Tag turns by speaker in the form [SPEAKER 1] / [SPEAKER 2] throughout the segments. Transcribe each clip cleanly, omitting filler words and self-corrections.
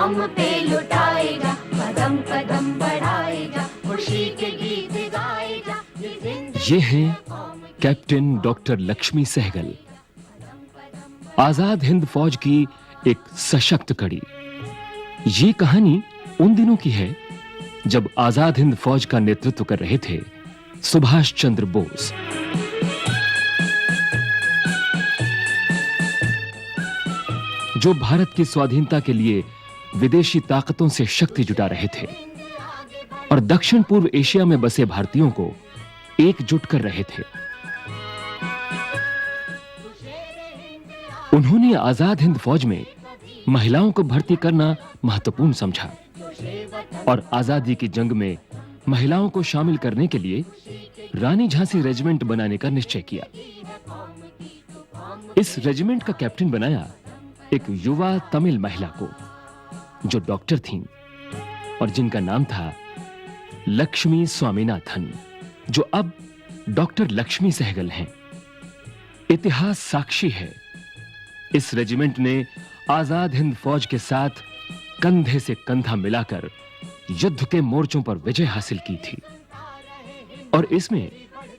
[SPEAKER 1] हम पे लुटाएगा, कदम कदम बढ़ाएगा, खुशी के गीत गाएगा।
[SPEAKER 2] ये हैं कैप्टन डॉक्टर लक्ष्मी सहगल, आजाद हिंद फौज की एक सशक्त कड़ी। ये कहानी उन दिनों की है जब आजाद हिंद फौज का नेतृत्व कर रहे थे सुभाष चंद्र बोस। जो भारत की स्वाधीनता के लिए विदेशी ताकतों से शक्ति जुटा रहे थे और दक्षिण पूर्व एशिया में बसे भारतीयों को एकजुट कर रहे थे। उन्होंने आजाद हिंद फौज में महिलाओं को भर्ती करना महत्वपूर्ण समझा और आजादी की जंग में महिलाओं को शामिल करने के लिए रानी झांसी रेजिमेंट बनाने का निश्चय किया। इस रेजिमेंट का कैप्टन बनाया एक युवा तमिल महिला को जो डॉक्टर थीं और जिनका नाम था लक्ष्मी स्वामीनाथन, जो अब डॉक्टर लक्ष्मी सहगल हैं। इतिहास साक्षी है, इस रेजिमेंट ने आजाद हिंद फौज के साथ कंधे से कंधा मिलाकर युद्ध के मोर्चों पर विजय हासिल की थी और इसमें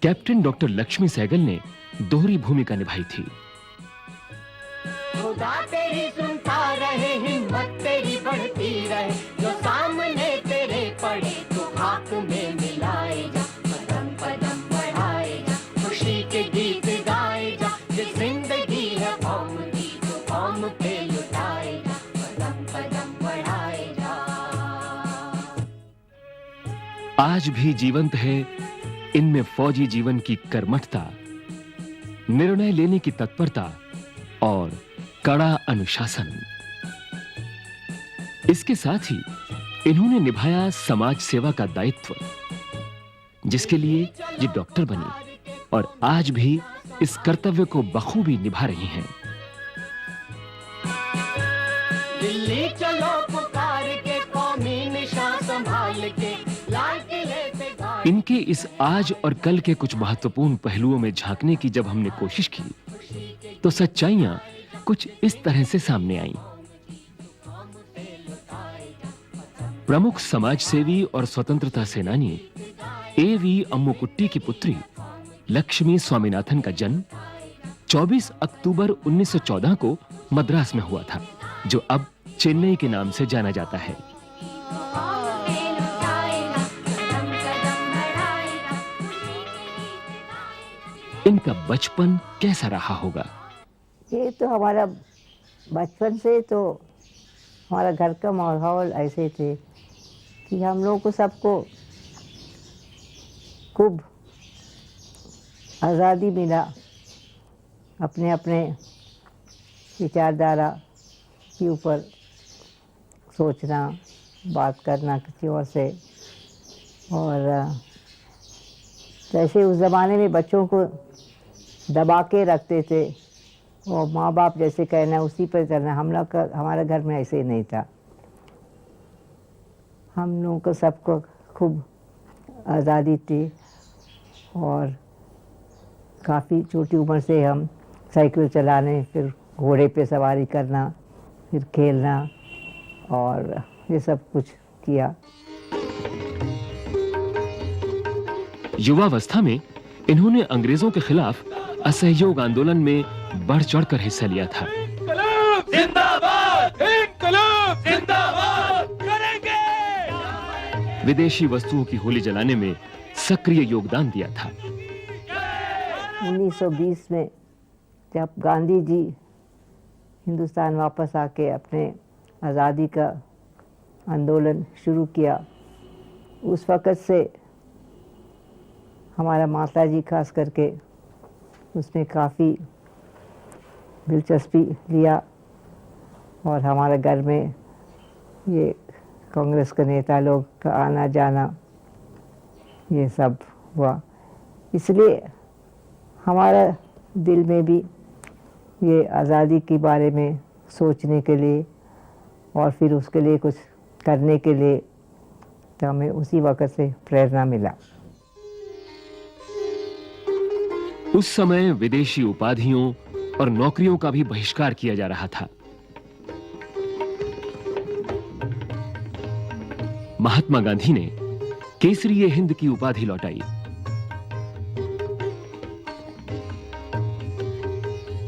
[SPEAKER 2] कैप्टन डॉक्टर लक्ष्मी सहगल ने दोहरी भूमिका निभाई थी।
[SPEAKER 1] खुदा तेरी सुनता रहे, हिम्मत तेरी बढ़ती रहे, जो सामने तेरे पड़े तो खाक में मिलाए जा, कदम कदम बढ़ाए जा, खुशी के गीत गाए जा। ये जिंदगी है कौम की तो कौम पे लुटाए जा, कदम कदम बढ़ाए जा।
[SPEAKER 2] आज भी जीवंत है इनमें फौजी जीवन की कर्मठता, निर्णय लेने की तत्परता और कड़ा अनुशासन। इसके साथ ही इन्होंने निभाया समाज सेवा का दायित्व, जिसके लिए ये डॉक्टर बनी और आज भी इस कर्तव्य को बखूबी निभा रही हैं।
[SPEAKER 1] दिल्ली चलो पुकार के, कौमी निशान संभाल के, लाल किले पे गाए।
[SPEAKER 2] इनके इस आज और कल के कुछ महत्वपूर्ण पहलुओं में झांकने की जब हमने कोशिश की तो सच्चाइयां कुछ इस तरह से सामने आईं। प्रमुख समाजसेवी और स्वतंत्रता सेनानी एवी अम्मुकुट्टी की पुत्री लक्ष्मी स्वामीनाथन का जन्म 24 अक्टूबर 1914 को मद्रास में हुआ था, जो अब चेन्नई के नाम से जाना जाता है। इनका बचपन कैसा रहा होगा?
[SPEAKER 3] ये तो हमारा बचपन से तो हमारा घर का माहौल ऐसे थे कि हम लोगों को सबको खूब आज़ादी मिला अपने अपने विचारधारा के ऊपर सोचना, बात करना किसी और से। और जैसे उस ज़माने में बच्चों को दबा के रखते थे और माँ बाप जैसे कहना उसी पर चलना, हम लोग का हमारे घर में ऐसे ही नहीं था। हम लोगों को सबको खूब आज़ादी थी और काफ़ी छोटी उम्र से हम साइकिल चलाने, फिर घोड़े पे सवारी करना, फिर खेलना और ये सब कुछ किया।
[SPEAKER 2] युवावस्था में इन्होंने अंग्रेजों के खिलाफ असहयोग आंदोलन में बढ़ चढ़कर हिस्सा लिया था।
[SPEAKER 4] जिंदाबाद! इंकलाब! जिंदाबाद! करेंगे!
[SPEAKER 2] विदेशी वस्तुओं की होली जलाने में सक्रिय योगदान दिया था।
[SPEAKER 3] 1920 में जब गांधी जी हिंदुस्तान वापस आके अपने आज़ादी का आंदोलन शुरू किया, उस वक़्त से हमारा माता जी खास करके उसने काफ़ी दिलचस्पी लिया और हमारे घर में ये कांग्रेस के नेता लोग का आना जाना ये सब हुआ। इसलिए हमारा दिल में भी ये आज़ादी के बारे में सोचने के लिए और फिर उसके लिए कुछ करने के लिए तो हमें उसी वक़्त से प्रेरणा मिला।
[SPEAKER 2] उस समय विदेशी उपाधियों और नौकरियों का भी बहिष्कार किया जा रहा था। महात्मा गांधी ने केसरी हिंद की उपाधि लौटाई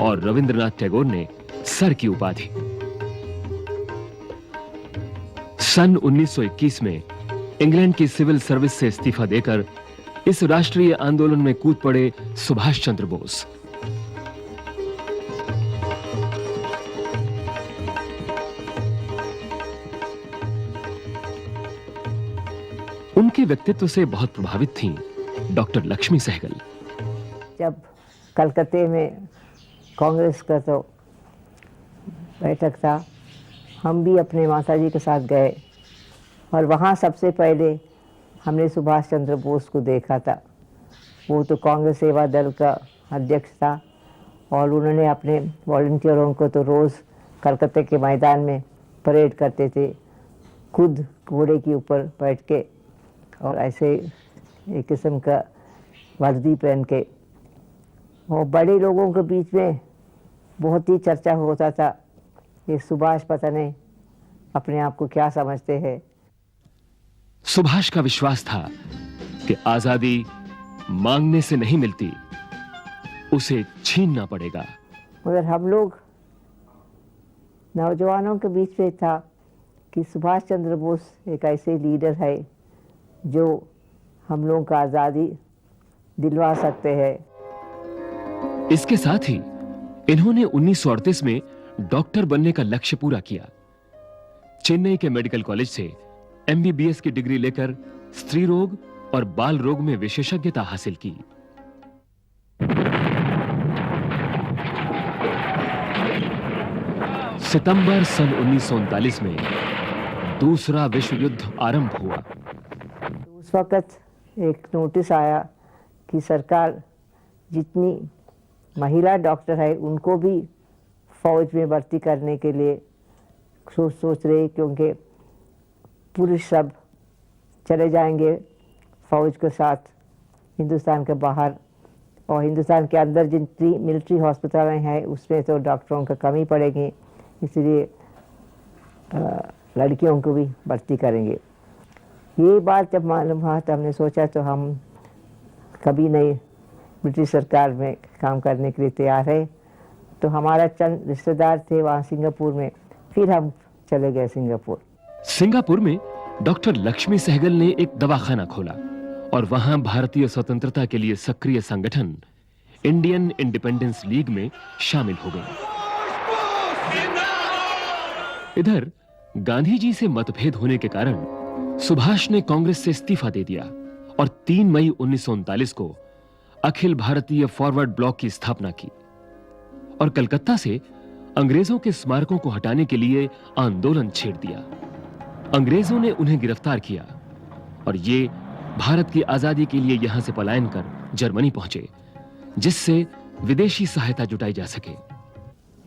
[SPEAKER 2] और रविंद्रनाथ टैगोर ने सर की उपाधि। सन 1921 में इंग्लैंड की सिविल सर्विस से इस्तीफा देकर इस राष्ट्रीय आंदोलन में कूद पड़े सुभाष चंद्र बोस। उनके व्यक्तित्व से बहुत प्रभावित थीं डॉक्टर लक्ष्मी सहगल।
[SPEAKER 3] जब कलकत्ते में कांग्रेस का तो बैठक था, हम भी अपने माताजी के साथ गए और वहाँ सबसे पहले हमने सुभाष चंद्र बोस को देखा था। वो तो कांग्रेस सेवा दल का अध्यक्ष था और उन्होंने अपने वॉलंटियरों को तो रोज़ कलकत्ते के मैदान में परेड करते थे, खुद घोड़े के ऊपर बैठ के और ऐसे एक किस्म का वर्दी पहन के। और बड़े लोगों के बीच में बहुत ही चर्चा होता था, ये सुभाष पता नहीं अपने आप को क्या समझते हैं।
[SPEAKER 2] सुभाष का विश्वास था कि आजादी मांगने से नहीं मिलती, उसे छीनना पड़ेगा।
[SPEAKER 3] मगर हम लोग नौजवानों के बीच में था कि सुभाष चंद्र बोस एक ऐसे लीडर है जो हम लोगों को आज़ादी दिलवा सकते हैं।
[SPEAKER 2] इसके साथ ही इन्होंने 1938 में डॉक्टर बनने का लक्ष्य पूरा किया। चेन्नई के मेडिकल कॉलेज से एमबीबीएस की डिग्री लेकर स्त्री रोग और बाल रोग में विशेषज्ञता हासिल की। सितंबर सन 1939 में दूसरा विश्व युद्ध आरंभ हुआ।
[SPEAKER 3] उस वक्त एक नोटिस आया कि सरकार जितनी महिला डॉक्टर है उनको भी फौज में भर्ती करने के लिए सोच रहे, क्योंकि पुरुष सब चले जाएंगे फौज के साथ हिंदुस्तान के बाहर, और हिंदुस्तान के अंदर जितनी मिलिट्री हॉस्पिटलें हैं उसमें तो डॉक्टरों की कमी पड़ेगी, इसलिए लड़कियों को भी भर्ती करेंगे। ये बात जब मालूम हुआ तो हमने सोचा तो हम कभी नहीं ब्रिटिश सरकार में काम करने के लिए तैयार है। तो हमारा चंद रिश्तेदार थे वहाँ सिंगापुर में, फिर हम चले गए सिंगापुर।
[SPEAKER 2] सिंगापुर में डॉक्टर लक्ष्मी सहगल ने एक दवाखाना खोला और वहां भारतीय स्वतंत्रता के लिए सक्रिय संगठन इंडियन इंडिपेंडेंस लीग में शामिल हो गए। इधर गांधी जी से मतभेद होने के कारण सुभाष ने कांग्रेस से इस्तीफा दे दिया और 3 मई 1939 को अखिल भारतीय फॉरवर्ड ब्लॉक की स्थापना की और कलकत्ता से अंग्रेजों के स्मारकों को हटाने के लिए आंदोलन छेड़ दिया। अंग्रेजों ने उन्हें गिरफ्तार किया और ये भारत की आजादी के लिए यहां से पलायन कर जर्मनी पहुंचे, जिससे विदेशी सहायता जुटाई जा सके।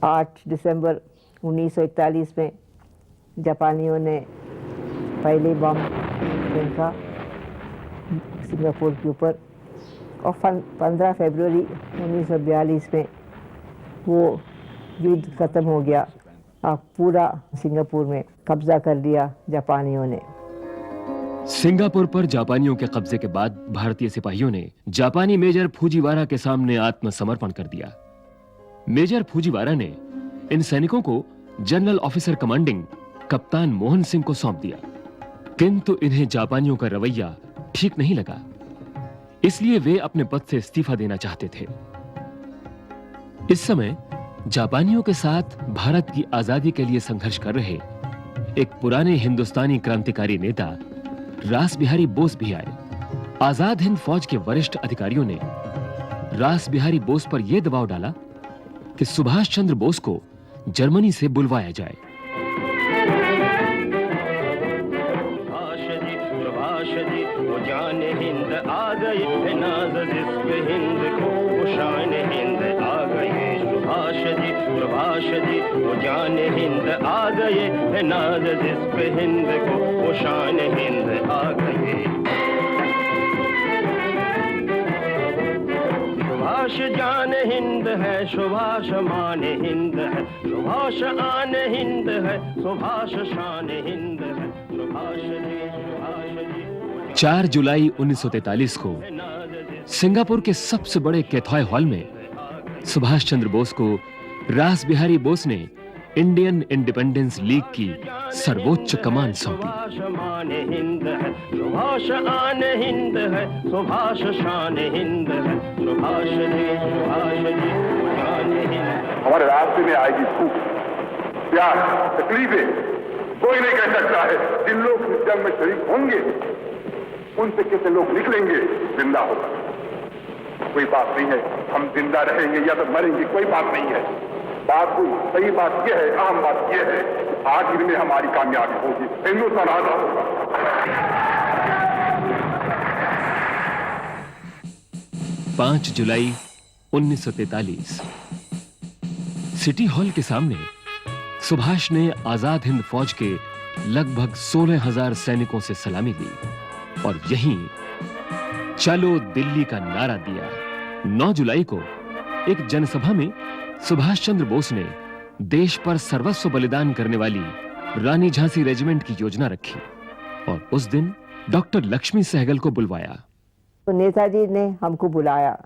[SPEAKER 3] 8 दिसंबर 1941 में जापानियों ने पहले बम फेंका सिंगापुर के ऊपर और 15 फरवरी 1942 में वो युद्ध खत्म हो गया। अब पूरा सिंगापुर में कब्जा कर लिया जापानियों ने।
[SPEAKER 2] सिंगापुर पर जापानियों के कब्जे के बाद भारतीय सिपाहियों ने जापानी मेजर फूजीवारा के सामने आत्मसमर्पण कर दिया। मेजर फूजीवारा ने इन सैनिकों को जनरल ऑफिसर कमांडिंग कप्तान मोहन सिंह को सौंप दिया, किंतु इन्हें जापानियों का रवैया ठीक नहीं लगा, इसलिए वे अपने पद से इस्तीफा देना चाहते थे। इस समय जापानियों के साथ भारत की आजादी के लिए संघर्ष कर रहे एक पुराने हिंदुस्तानी क्रांतिकारी नेता रास बिहारी बोस भी आए। आजाद हिंद फौज के वरिष्ठ अधिकारियों ने रास बिहारी बोस पर यह दबाव डाला कि सुभाष चंद्र बोस को जर्मनी से बुलवाया जाए।
[SPEAKER 5] जान हिंद आ गए, नाज जिस पे हिंद को वो शान हिंद आ गए। सुभाष शान हिंद है, सुभाष मान हिंद है, सुभाष आन हिंद है, सुभाष शान हिंद है, सुभाष जी
[SPEAKER 2] 4 जुलाई 1943 को सिंगापुर के सबसे बड़े कैथॉय हॉल में सुभाष चंद्र बोस को रास बिहारी बोस ने इंडियन इंडिपेंडेंस लीग की सर्वोच्च कमान सौंपी।
[SPEAKER 5] सुभाष मान हिंद है, सुभाष आन हिंद है, सुभाष शान हिंद है, सुभाष जी शान हिंद।
[SPEAKER 6] हमारे रास्ते में आएगी भूख, प्यास, तकलीफें, कोई नहीं कह सकता है। जिन लोग इस जंग में शरीक होंगे उनसे कितने लोग निकलेंगे, जिंदा होगा। कोई बात नहीं है हम जिंदा रहेंगे या तो मरेंगे, कोई बात नहीं है। बात कोई सही बात यह है, अहम बात यह है, आखिर में हमारी कामयाबी होगी, हिंदुस्तान आजाद होगा।
[SPEAKER 2] 5 जुलाई 1943 सिटी हॉल के सामने सुभाष ने आजाद हिंद फौज के लगभग 16,000 सैनिकों से सलामी ली और यहीं चलो दिल्ली का नारा दिया। 9 जुलाई को एक जनसभा में सुभाष चंद्र बोस ने देश पर सर्वस्व बलिदान करने वाली रानी झांसी रेजिमेंट की योजना रखी और उस दिन डॉक्टर लक्ष्मी सहगल को बुलवाया।
[SPEAKER 3] तो नेताजी ने हमको बुलाया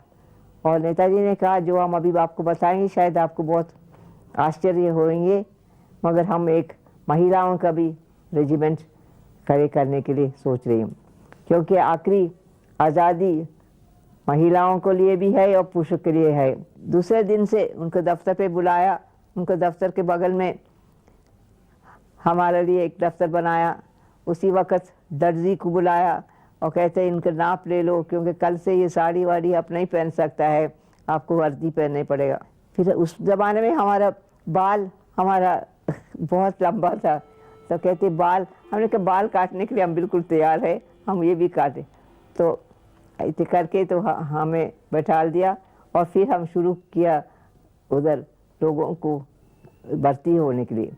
[SPEAKER 3] और नेताजी ने कहा जो हम अभी आपको बताएंगे शायद आपको बहुत आश्चर्य होंगे, मगर हम एक महिलाओं का भी रेजिमेंट खड़े करने के लिए सोच रही हूँ, क्योंकि आखिरी आज़ादी महिलाओं को लिए भी है और पुरुषों के लिए है। दूसरे दिन से उनको दफ्तर पे बुलाया, उनको दफ्तर के बगल में हमारे लिए एक दफ्तर बनाया। उसी वक्त दर्जी को बुलाया और कहते हैं इनका नाप ले लो, क्योंकि कल से ये साड़ी वाड़ी आप नहीं पहन सकता है, आपको वर्दी पहनने पड़ेगा। फिर उस ज़माने में हमारा बाल बहुत लंबा था, तो कहते बाल, हमने कहा बाल काटने के लिए हम बिल्कुल तैयार है, हम ये भी काटें। तो ऐसे करके तो हमें बैठा दिया और फिर हम शुरू किया उधर लोगों को भर्ती होने के लिए।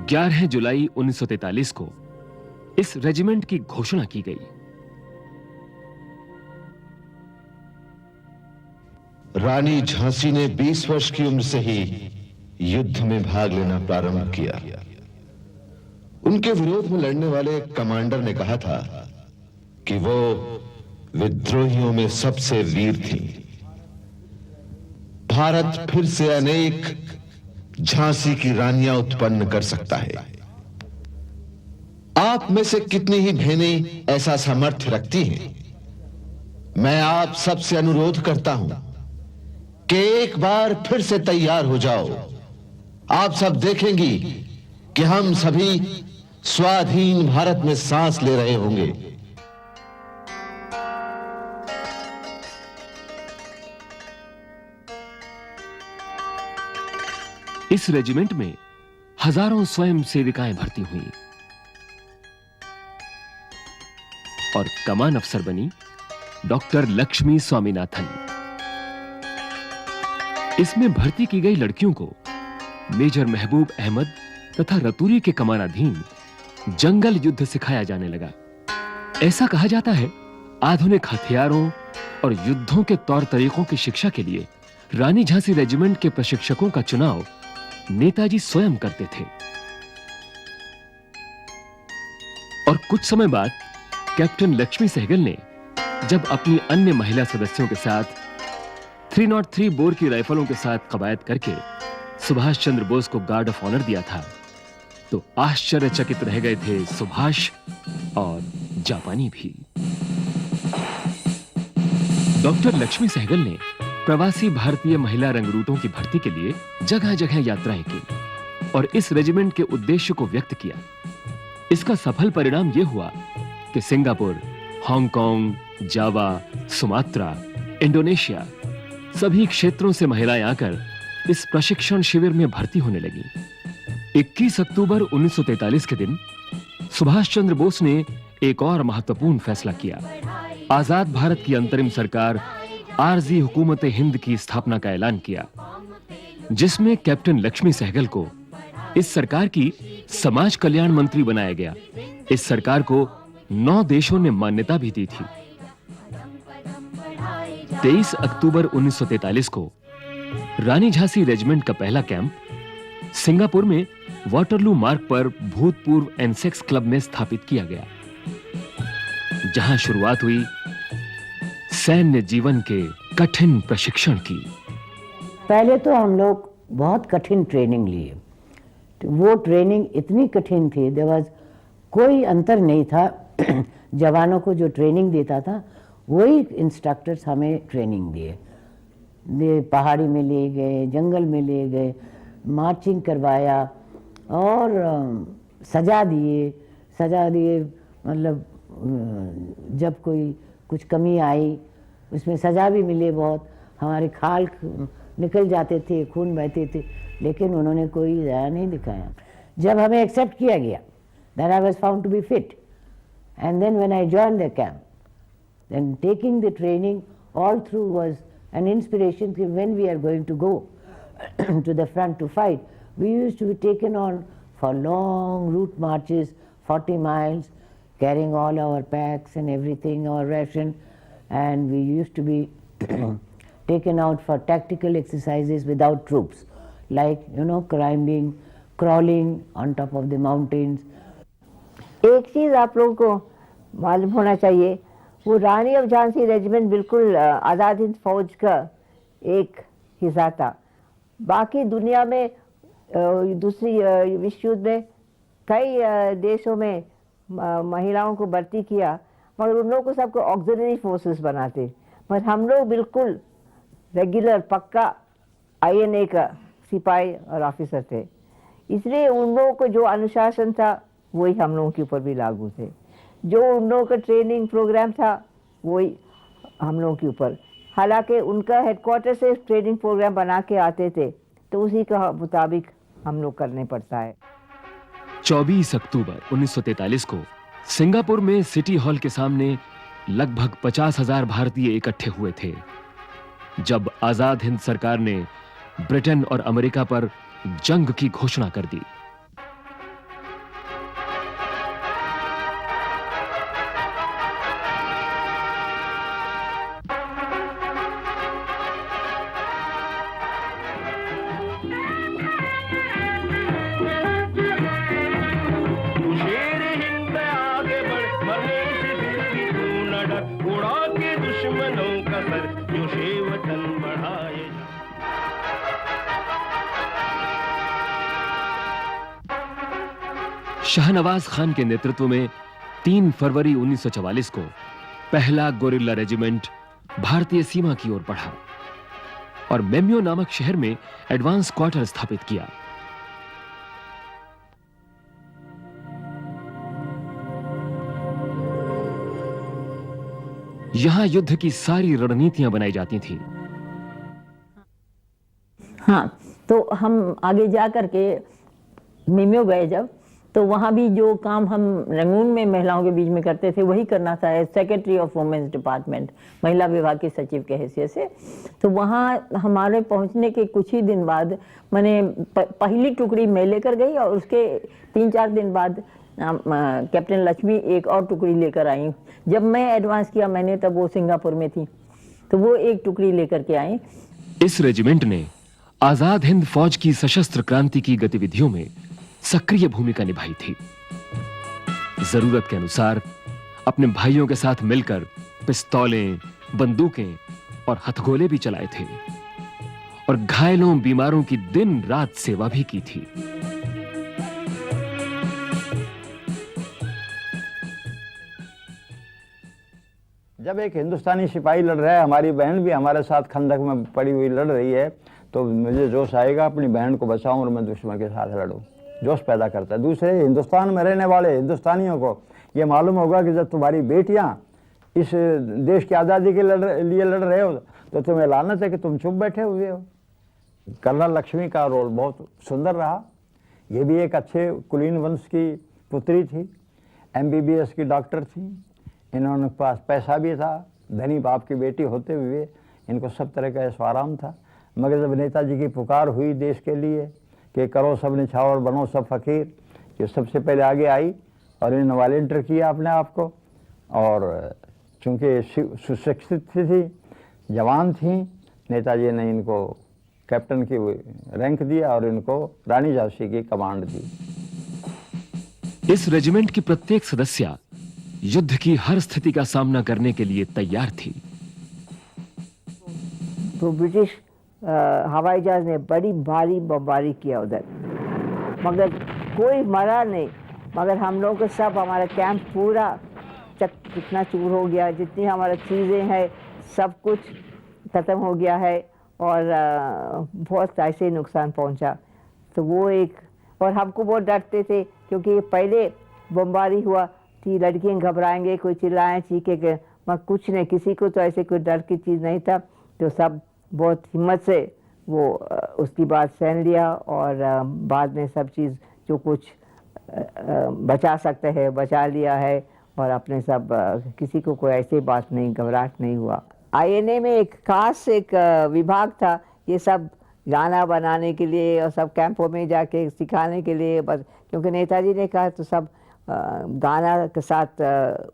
[SPEAKER 2] 11 जुलाई 1943 को इस रेजिमेंट की घोषणा की गई।
[SPEAKER 7] रानी झांसी ने 20 वर्ष की उम्र से ही युद्ध में भाग लेना प्रारंभ किया। उनके विरोध में लड़ने वाले कमांडर ने कहा था कि वो विद्रोहियों में सबसे वीर थी। भारत फिर से अनेक झांसी की रानियां उत्पन्न कर सकता है। आप में से कितनी ही बहनें ऐसा सामर्थ्य रखती हैं? मैं आप सबसे अनुरोध करता हूं कि एक बार फिर से तैयार हो जाओ। आप सब देखेंगी कि हम सभी स्वाधीन भारत में सांस ले रहे होंगे।
[SPEAKER 2] इस रेजिमेंट में हजारों स्वयं सेविकाएं भर्ती हुई और कमान अफसर बनी डॉक्टर लक्ष्मी स्वामीनाथन। इसमें भर्ती की गई लड़कियों को मेजर महबूब अहमद तथा रतूरी के कमानाधीन जंगल युद्ध सिखाया जाने लगा। ऐसा कहा जाता है आधुनिक हथियारों और युद्धों के तौर तरीकों की शिक्षा के लिए रानी झांसी रेजिमेंट के प्रशिक्षकों का चुनाव नेताजी स्वयं करते थे। और कुछ समय बाद कैप्टन लक्ष्मी सहगल ने जब अपनी अन्य महिला सदस्यों के साथ 303 बोर की राइफलों के साथ कवायद करके सुभाष चंद्र बोस को गार्ड ऑफ ऑनर दिया था, तो आश्चर्यचकित रह गए थे सुभाष और जापानी भी। डॉक्टर लक्ष्मी सहगल ने प्रवासी भारतीय महिला रंगरूटों की भर्ती के लिए जगह-जगह यात्राएं की और इस रेजिमेंट के उद्देश्य को व्यक्त किया। इसका सफल परिणाम यह हुआ कि सिंगापुर, हांगकांग, जावा, सुमात्रा, इंडोनेशिया सभी क्षेत्रों से महिलाएं आकर इस प्रशिक्षण शिविर में भर्ती होने लगी। 21 अक्टूबर 1943 के दिन सुभाष चंद्र बोस ने एक और महत्वपूर्ण फैसला किया। आजाद भारत की अंतरिम सरकार आरजी हुकूमत हिंद की स्थापना का ऐलान किया, जिसमें कैप्टन लक्ष्मी सहगल को इस सरकार की समाज कल्याण मंत्री बनाया गया। इस सरकार को 9 देशों ने मान्यता भी दी थी। 23 अक्टूबर 1943 को रानी झांसी रेजिमेंट का पहला कैंप सिंगापुर में वाटरलू मार्ग पर भूतपूर्व एनसेक्स क्लब में स्थापित किया गया, जहां शुरुआत हुई सैन्य जीवन के कठिन प्रशिक्षण की।
[SPEAKER 8] पहले तो हम लोग बहुत कठिन ट्रेनिंग लिए। वो ट्रेनिंग इतनी कठिन थी, देयर वाज कोई अंतर नहीं था। जवानों को जो ट्रेनिंग देता था वही इंस्ट्रक्टर्स हमें ट्रेनिंग दिए। पहाड़ी में ले गए, जंगल में ले गए, मार्चिंग करवाया और सजा दिए। मतलब जब कोई कुछ कमी आई उसमें सजा भी मिले बहुत। हमारे खाल निकल जाते थे, खून बहते थे, लेकिन उन्होंने कोई दया नहीं दिखाया। जब हमें एक्सेप्ट किया गया, then I was found to be fit, and then when I joined the camp, then taking the training all through was an inspiration. When we are going to go to the front to fight, we used to be taken on for long route marches, 40 miles, carrying all our packs and everything, our ration, and we used to be taken out for tactical exercises without troops, like, climbing, crawling on top of the mountains.
[SPEAKER 3] एक चीज़ आप लोगों को मालूम होना चाहिए, वो रानी of Jhansi regiment बिल्कुल आज़ाद हिंद फौज का एक हिस्सा था। बाकी दुनिया में दूसरी विश्व युद्ध में कई देशों में महिलाओं को भर्ती किया, मगर उन लोगों को सबको ऑक्सिलरी फोर्सेस बनाते। पर हम लोग बिल्कुल रेगुलर पक्का INA का सिपाही और ऑफिसर थे, इसलिए उन लोगों को जो अनुशासन था वही हम लोगों के ऊपर भी लागू थे। जो उन लोगों का ट्रेनिंग प्रोग्राम था वही हम लोगों के ऊपर। हालांकि उनका हेडक्वार्टर से ट्रेनिंग प्रोग्राम बना के आते थे, तो उसी का मुताबिक हम लोग करने पड़ता है।
[SPEAKER 2] 24 अक्टूबर 1943 को सिंगापुर में सिटी हॉल के सामने लगभग 50,000 भारतीय इकट्ठे हुए थे, जब आजाद हिंद सरकार ने ब्रिटेन और अमेरिका पर जंग की घोषणा कर दी। शाहनवाज खान के नेतृत्व में 3 फरवरी 1944 को पहला गोरिल्ला रेजिमेंट भारतीय सीमा की ओर बढ़ा और मेम्यो नामक शहर में एडवांस क्वार्टर स्थापित किया। यहां युद्ध की सारी रणनीतियां बनाई जाती थीं।
[SPEAKER 9] हाँ, तो हम आगे जा करके मेम्यो गए जब, तो वहाँ भी जो काम हम रंगून में महिलाओं के बीच में करते थे वही करना था, सेक्रेटरी ऑफ वुमेन्स डिपार्टमेंट, महिला विभाग के सचिव के हैसियत से। तो वहाँ हमारे पहुँचने के कुछ ही दिन बाद मैंने पहली टुकड़ी मैं लेकर गई और उसके 3-4 दिन बाद कैप्टन लक्ष्मी एक और टुकड़ी लेकर आई। जब मैं एडवांस किया मैंने, तब वो सिंगापुर में थी, तो वो एक टुकड़ी लेकर के आई।
[SPEAKER 2] इस रेजिमेंट ने आजाद हिंद फौज की सशस्त्र क्रांति की गतिविधियों में सक्रिय भूमिका निभाई थी। जरूरत के अनुसार अपने भाइयों के साथ मिलकर पिस्तौलें, बंदूकें और हथगोले भी चलाए थे और घायलों बीमारों की दिन रात सेवा भी की थी।
[SPEAKER 10] जब एक हिंदुस्तानी सिपाही लड़ रहा है, हमारी बहन भी हमारे साथ खंदक में पड़ी हुई लड़ रही है, तो मुझे जोश आएगा अपनी बहन को बचाऊं और मैं दुश्मन के साथ लड़ूं। जोश पैदा करता है। दूसरे, हिंदुस्तान में रहने वाले हिंदुस्तानियों को ये मालूम होगा कि जब तुम्हारी बेटियां इस देश की आज़ादी के लिए लड़ रहे हो तो तुम्हें लानत है कि तुम चुप बैठे हुए हो। कर्नल लक्ष्मी का रोल बहुत सुंदर रहा। ये भी एक अच्छे कुलीन वंश की पुत्री थी, MBBS की डॉक्टर थी। इन्होंने पास पैसा भी था, धनी बाप की बेटी होते हुए इनको सब तरह का ऐशो आराम था। मगर जब नेताजी की पुकार हुई देश के लिए कि करो सब निछावर बनो सब फकीर, ये सबसे पहले आगे आई और इन्होंने वॉलंटियर किया अपने आप को। और चूँकि सुशिक्षित थी, जवान थी, नेताजी ने इनको कैप्टन की रैंक दिया और इनको रानी झांसी की कमांड दी।
[SPEAKER 2] इस रेजिमेंट की प्रत्येक सदस्य युद्ध की हर स्थिति का सामना करने के लिए तैयार थी।
[SPEAKER 3] तो ब्रिटिश हवाई जहाज ने बड़ी भारी बमबारी किया उधर, मगर कोई मरा नहीं। मगर हम लोग को सब, हमारा कैंप पूरा कितना चूर हो गया, जितनी हमारा चीज़ें हैं सब कुछ ख़त्म हो गया है और बहुत ऐसे नुकसान पहुंचा। तो वो एक, और हमको बहुत डरते थे क्योंकि पहले बमबारी हुआ थी, लड़कियाँ घबराएंगे, कोई चिल्लाएं चीखेंगे, मगर कुछ नहीं, किसी को तो ऐसे कोई डर की चीज़ नहीं था। तो सब बहुत हिम्मत से वो उसकी बात सहन लिया और बाद में सब चीज़ जो कुछ बचा सकते हैं बचा लिया है और अपने सब किसी को कोई ऐसी बात नहीं, घबराहट नहीं हुआ। आईएनए में एक खास एक विभाग था ये सब गाना बनाने के लिए और सब कैंपों में जाके सिखाने के लिए, बस क्योंकि नेताजी ने कहा तो सब गाना के साथ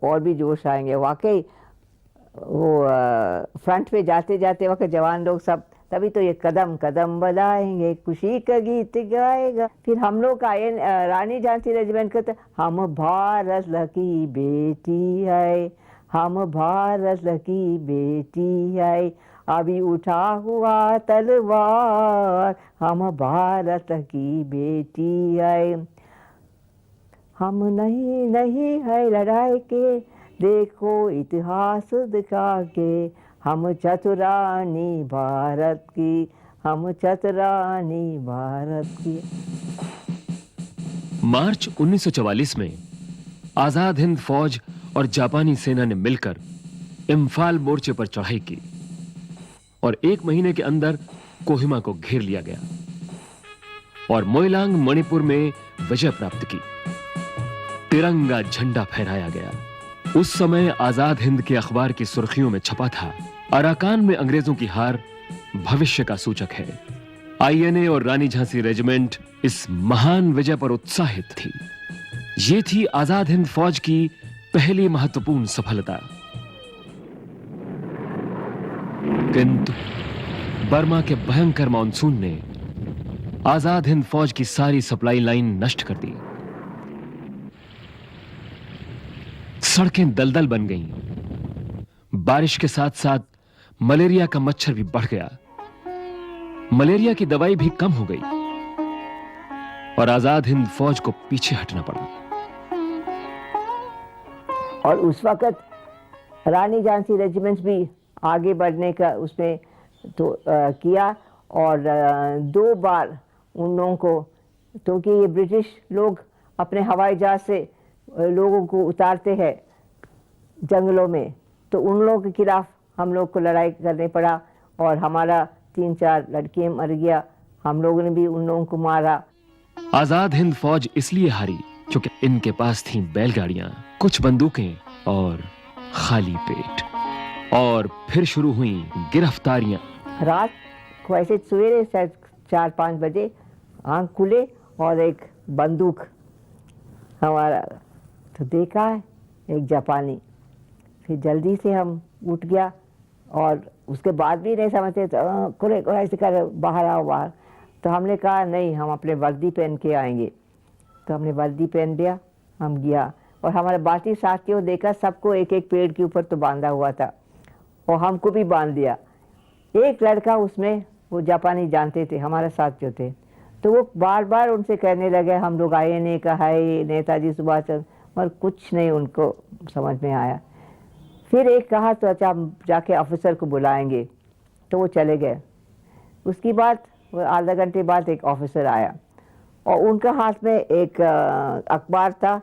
[SPEAKER 3] और भी जोश आएंगे। वाकई वो फ्रंट पे जाते जाते वक्त जवान लोग सब, तभी तो ये कदम कदम बढ़ाएंगे, खुशी का गीत गाएगा। फिर हम लोग का रानी झांसी रेजिमेंट कहते, हम भारत की बेटी है, हम भारत की बेटी है, अभी उठा हुआ तलवार, हम भारत की बेटी है। हम नहीं है लड़ाई के, देखो इतिहास दिखा के, हम चतुरानी भारत की, हम चतुरानी भारत की।
[SPEAKER 2] मार्च 1944 में आजाद हिंद फौज और जापानी सेना ने मिलकर इम्फाल मोर्चे पर चढ़ाई की और 1 महीने के अंदर कोहिमा को घेर लिया गया और मोइलांग मणिपुर में विजय प्राप्त की। तिरंगा झंडा फहराया गया। उस समय आजाद हिंद के अखबार की सुर्खियों में छपा था, अराकान में अंग्रेजों की हार भविष्य का सूचक है। आईएनए और रानी झांसी रेजिमेंट इस महान विजय पर उत्साहित थी। ये थी आजाद हिंद फौज की पहली महत्वपूर्ण सफलता। किंतु बर्मा के भयंकर मानसून ने आजाद हिंद फौज की सारी सप्लाई लाइन नष्ट कर दी। सड़कें दलदल बन गईं। बारिश के साथ साथ मलेरिया का मच्छर भी बढ़ गया। मलेरिया की दवाई भी कम हो गई और आजाद हिंद फौज को पीछे हटना पड़ा।
[SPEAKER 3] और उस वक्त रानी झांसी रेजिमेंट भी आगे बढ़ने का उसमें तो किया और 2 बार उन लोगों को, क्योंकि ये ब्रिटिश लोग अपने हवाई जहाज से लोगों को उतारते हैं जंगलों में, तो उन लोगों के खिलाफ हम लोग को लड़ाई करने पड़ा और हमारा 3-4 लड़कियां मर गया, हम लोगों ने भी उन लोगों को मारा।
[SPEAKER 2] आजाद हिंद फौज इसलिए हारी क्योंकि इनके पास थीं बैलगाड़ियां, कुछ बंदूकें और खाली पेट। और फिर शुरू हुई गिरफ्तारियां।
[SPEAKER 3] रात को ऐसे सवेरे 4-5 बजे आंख खुले और एक बंदूक हमारा, तो देखा है एक जापानी। फिर जल्दी से हम उठ गया और उसके बाद भी नहीं समझते, तो खुले ऐसे कर बाहर आओ बाहर। तो हमने कहा नहीं, हम अपने वर्दी पहन के आएंगे। तो हमने वर्दी पहन लिया, हम गया और हमारे बाकी साथियों देखा, सबको एक एक पेड़ के ऊपर तो बांधा हुआ था और हमको भी बांध दिया। एक लड़का उसमें, वो जापानी जानते थे हमारे साथ जो थे, तो वो बार बार उनसे कहने लगे हम लोग आईएनए का है, नेताजी सुभाष चंद्र, मगर कुछ नहीं उनको समझ में आया। फिर एक कहा तो अच्छा हम जाके ऑफिसर को बुलाएंगे, तो वो चले गए। उसके बाद आधा घंटे बाद एक ऑफिसर आया और उनका हाथ में एक अखबार था,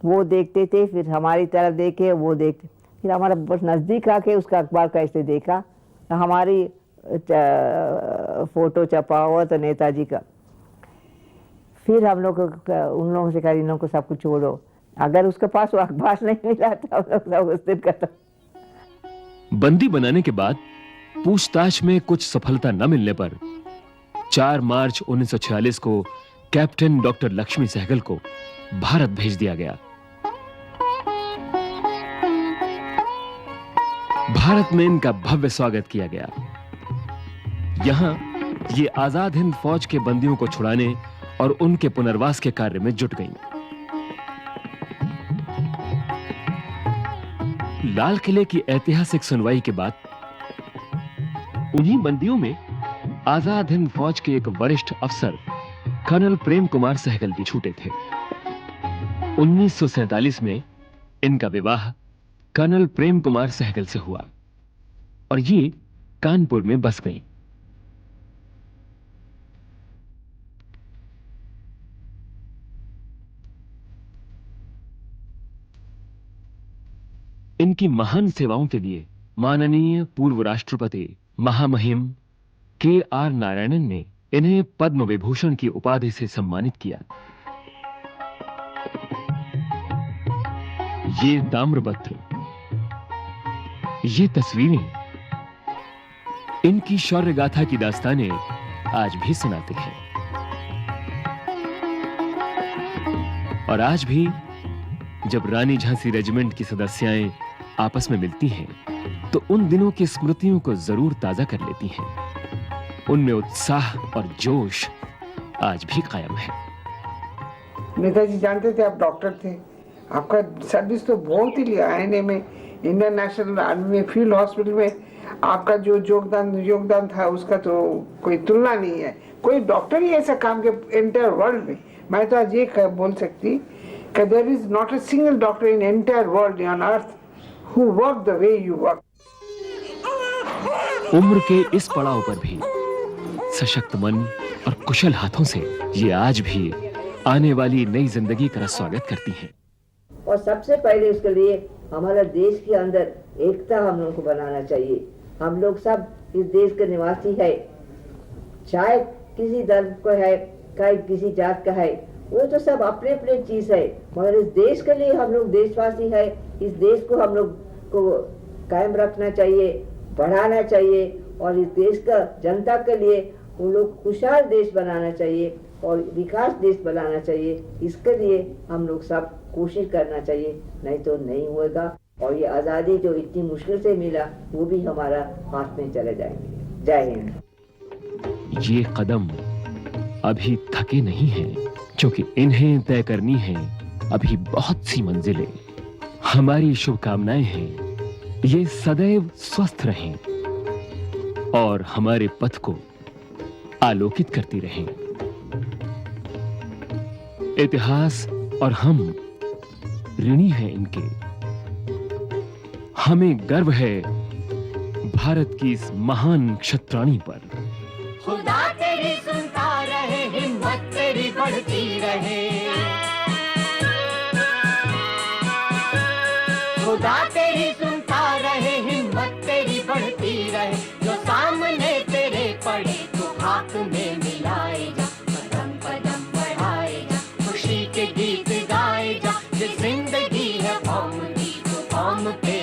[SPEAKER 3] वो देखते थे, फिर हमारी तरफ देखे, वो देखते, फिर हमारा बहुत नज़दीक आके उसका अखबार कैसे देखा, हमारी फोटो छपा हुआ तो नेताजी का। फिर हम लोग उन लोगों से कहा इन लोगों को सब कुछ छोड़ो, अगर उसके पास वो अखबार नहीं मिला था सब उस दिन खत्म।
[SPEAKER 2] बंदी बनाने के बाद पूछताछ में कुछ सफलता न मिलने पर 4 मार्च 1946 को कैप्टन डॉक्टर लक्ष्मी सहगल को भारत भेज दिया गया। भारत में इनका भव्य स्वागत किया गया। यहां ये आजाद हिंद फौज के बंदियों को छुड़ाने और उनके पुनर्वास के कार्य में जुट गईं। लाल किले की ऐतिहासिक सुनवाई के बाद उन्हीं बंदियों में आजाद हिंद फौज के एक वरिष्ठ अफसर कर्नल प्रेम कुमार सहगल भी छूटे थे। 1947 में इनका विवाह कर्नल प्रेम कुमार सहगल से हुआ और ये कानपुर में बस गई। इनकी महान सेवाओं के लिए माननीय पूर्व राष्ट्रपति महामहिम के.आर. नारायणन ने इन्हें पद्म विभूषण की उपाधि से सम्मानित किया। ये ताम्रपत्र, ये तस्वीरें, इनकी शौर्य गाथा की दास्तानें आज भी सुनाते हैं। और आज भी जब रानी झांसी रेजिमेंट की सदस्याएं आपस में मिलती हैं तो उन दिनों की स्मृतियों को जरूर ताजा कर लेती हैं। उनमें उत्साह और जोश आज भी कायम है।
[SPEAKER 3] नेताजी जानते थे आप डॉक्टर थे, आपका सर्विस तो बहुत ही लिया। INA में, इंडियन नेशनल आर्मी में, फील्ड हॉस्पिटल में आपका जो योगदान था उसका तो कोई तुलना नहीं है। कोई डॉक्टर ही ऐसा काम के एंटायर वर्ल्ड में, मैं तो आज ये बोल सकती कि there is not a single doctor in entire world on earth who work the way you work.
[SPEAKER 2] उम्र के इस पड़ाव पर भी सशक्त मन और कुशल हाथों से ये आज भी आने वाली नई जिंदगी का स्वागत करती हैं।
[SPEAKER 8] और सबसे पहले इसके लिए हमारा देश के अंदर एकता हम लोगों को बनाना चाहिए। हम लोग सब इस देश के निवासी है, चाहे किसी धर्म को है, चाहे किसी जात का है, वो तो सब अपने अपने चीज है, मगर इस देश के लिए हम लोग देशवासी है। इस देश को हम लोग को कायम रखना चाहिए, बढ़ाना चाहिए और इस देश का जनता के लिए वो लोग खुशहाल देश बनाना चाहिए और विकास देश बनाना चाहिए। इसके लिए हम लोग सब कोशिश करना चाहिए, नहीं तो नहीं होगा और ये आज़ादी जो इतनी मुश्किल से मिला वो भी हमारा हाथ में चले जाएंगे। जय हिंद।
[SPEAKER 2] ये कदम अभी थके नहीं हैं, क्योंकि इन्हें तय करनी है अभी बहुत सी मंजिलें। हमारी शुभकामनाएं हैं ये सदैव स्वस्थ रहें और हमारे पथ को आलोकित करती रहें। इतिहास और हम ऋणी हैं इनके। हमें गर्व है भारत की इस महान क्षत्राणी पर।
[SPEAKER 1] खुदा तेरी सुनता रहे, हिम्मत तेरी बढ़ती रहे। खुदा तेरी सुनता रहे, हिम्मत तेरी बढ़ती रहे। जो सामने तेरे पड़े तो हाथ में मिलाए जा, कदम कदम बढ़ाए जा, खुशी के गीत गाए जा। ये जिंदगी है कौम की तो कौम पे